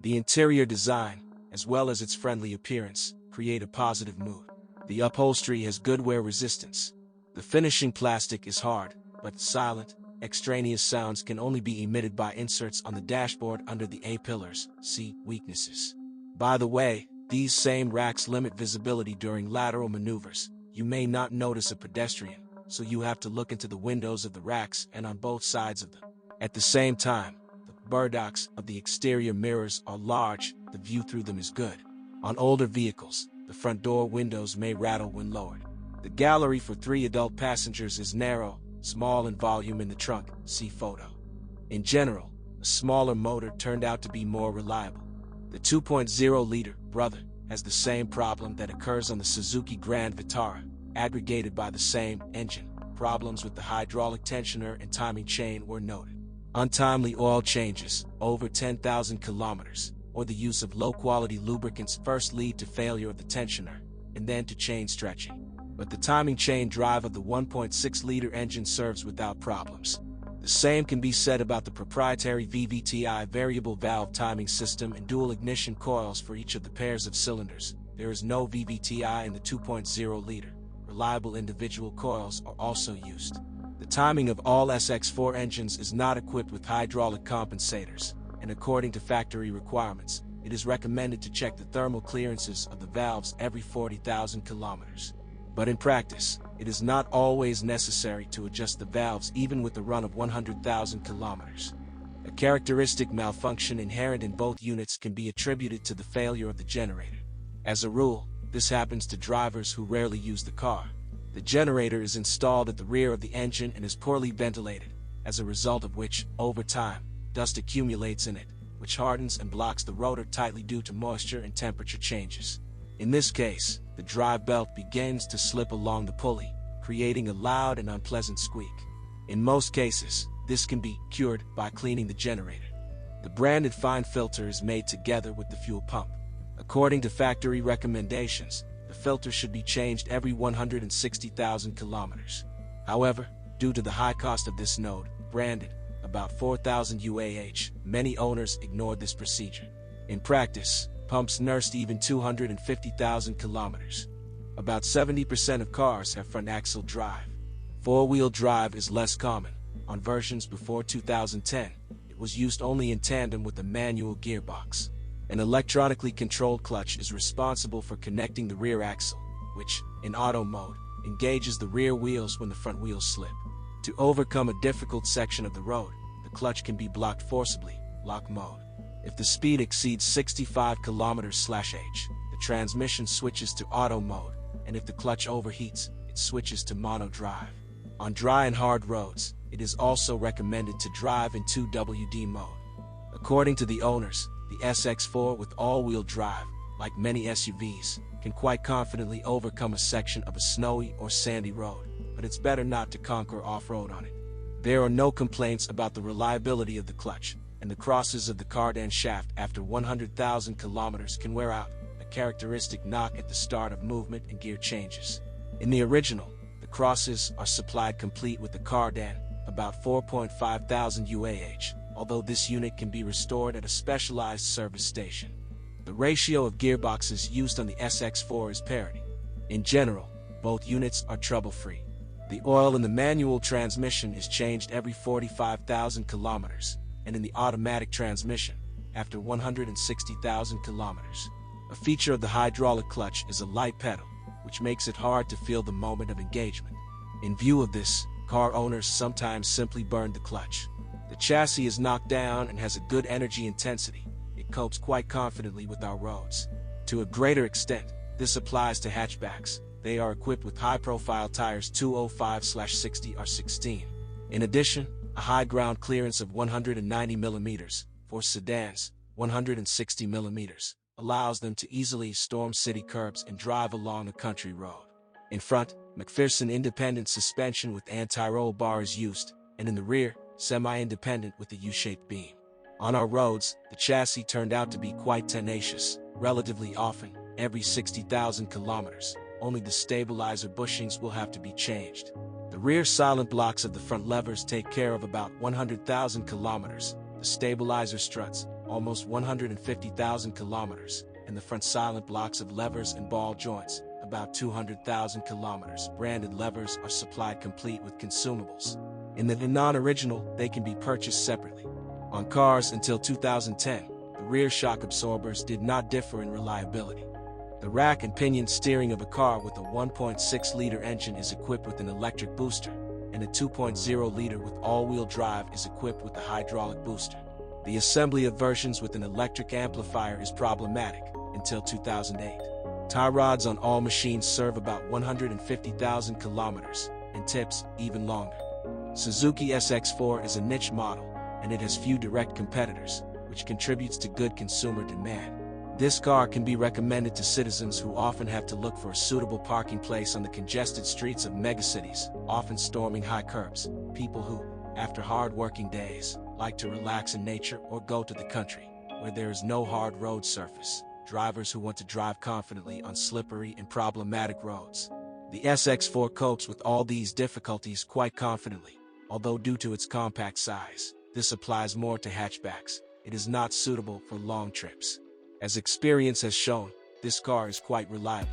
The interior design, as well as its friendly appearance, create a positive mood. The upholstery has good wear resistance. The finishing plastic is hard, but silent. Extraneous sounds can only be emitted by inserts on the dashboard under the A-pillars. See weaknesses. By the way, these same racks limit visibility during lateral maneuvers. You may not notice a pedestrian, so you have to look into the windows of the racks and on both sides of them. At the same time, the burdocks of the exterior mirrors are large. The view through them is good. On older vehicles, the front door windows may rattle when lowered. The gallery for 3 adult passengers is narrow, small in volume in the trunk. See photo. In general, a smaller motor turned out to be more reliable. The 2.0-liter brother has the same problem that occurs on the Suzuki Grand Vitara, aggregated by the same engine. Problems with the hydraulic tensioner and timing chain were noted. Untimely oil changes, over 10,000 kilometers, or the use of low-quality lubricants first lead to failure of the tensioner, and then to chain stretching. But the timing chain drive of the 1.6-liter engine serves without problems. The same can be said about the proprietary VVTi variable valve timing system and dual ignition coils for each of the pairs of cylinders. There is no VVTi in the 2.0-liter. Reliable individual coils are also used. The timing of all SX4 engines is not equipped with hydraulic compensators, and according to factory requirements, it is recommended to check the thermal clearances of the valves every 40,000 kilometers. But in practice, it is not always necessary to adjust the valves even with a run of 100,000 kilometers. A characteristic malfunction inherent in both units can be attributed to the failure of the generator. As a rule, this happens to drivers who rarely use the car. The generator is installed at the rear of the engine and is poorly ventilated, as a result of which, over time, dust accumulates in it, which hardens and blocks the rotor tightly due to moisture and temperature changes. In this case, the drive belt begins to slip along the pulley, creating a loud and unpleasant squeak. In most cases, this can be cured by cleaning the generator. The branded fine filter is made together with the fuel pump. According to factory recommendations, the filter should be changed every 160,000 kilometers. However, due to the high cost of this node, branded, about 4,000 UAH, many owners ignored this procedure. In practice, pumps nursed even 250,000 kilometers. About 70% of cars have front axle drive. Four-wheel drive is less common. On versions before 2010, it was used only in tandem with a manual gearbox. An electronically controlled clutch is responsible for connecting the rear axle, which, in auto mode, engages the rear wheels when the front wheels slip. To overcome a difficult section of the road, the clutch can be blocked forcibly, lock mode. If the speed exceeds 65 km/h, the transmission switches to auto mode, and if the clutch overheats, it switches to mono drive. On dry and hard roads, it is also recommended to drive in 2WD mode. According to the owners, the SX4 with all-wheel drive, like many SUVs, can quite confidently overcome a section of a snowy or sandy road, but it's better not to conquer off-road on it. There are no complaints about the reliability of the clutch, and the crosses of the cardan shaft after 100,000 kilometers can wear out, a characteristic knock at the start of movement and gear changes. In the original, the crosses are supplied complete with the cardan, about 4,500 UAH, although this unit can be restored at a specialized service station. The ratio of gearboxes used on the SX4 is parity. In general, both units are trouble-free. The oil in the manual transmission is changed every 45,000 kilometers, and in the automatic transmission, after 160,000 kilometers. A feature of the hydraulic clutch is a light pedal, which makes it hard to feel the moment of engagement. In view of this, car owners sometimes simply burn the clutch. The chassis is knocked down and has a good energy intensity. It copes quite confidently with our roads. To a greater extent, this applies to hatchbacks. They are equipped with high-profile tires 205/60R16. In addition, a high ground clearance of 190 mm, for sedans, 160 mm, allows them to easily storm city curbs and drive along a country road. In front, McPherson independent suspension with anti-roll bar is used, and in the rear, semi-independent with a U-shaped beam. On our roads, the chassis turned out to be quite tenacious. Relatively often, every 60,000 kilometers, only the stabilizer bushings will have to be changed. The rear silent blocks of the front levers take care of about 100,000 kilometers. The stabilizer struts, almost 150,000 kilometers, and the front silent blocks of levers and ball joints, about 200,000 kilometers. Branded levers are supplied complete with consumables. In the non-original, they can be purchased separately. On cars until 2010, the rear shock absorbers did not differ in reliability. The rack and pinion steering of a car with a 1.6-liter engine is equipped with an electric booster, and a 2.0-liter with all-wheel drive is equipped with a hydraulic booster. The assembly of versions with an electric amplifier is problematic until 2008. Tie rods on all machines serve about 150,000 kilometers, and tips even longer. Suzuki SX4 is a niche model, and it has few direct competitors, which contributes to good consumer demand. This car can be recommended to citizens who often have to look for a suitable parking place on the congested streets of megacities, often storming high curbs. People who, after hard working days, like to relax in nature or go to the country, where there is no hard road surface. Drivers who want to drive confidently on slippery and problematic roads. The SX4 copes with all these difficulties quite confidently, although due to its compact size, this applies more to hatchbacks. It is not suitable for long trips. As experience has shown, this car is quite reliable.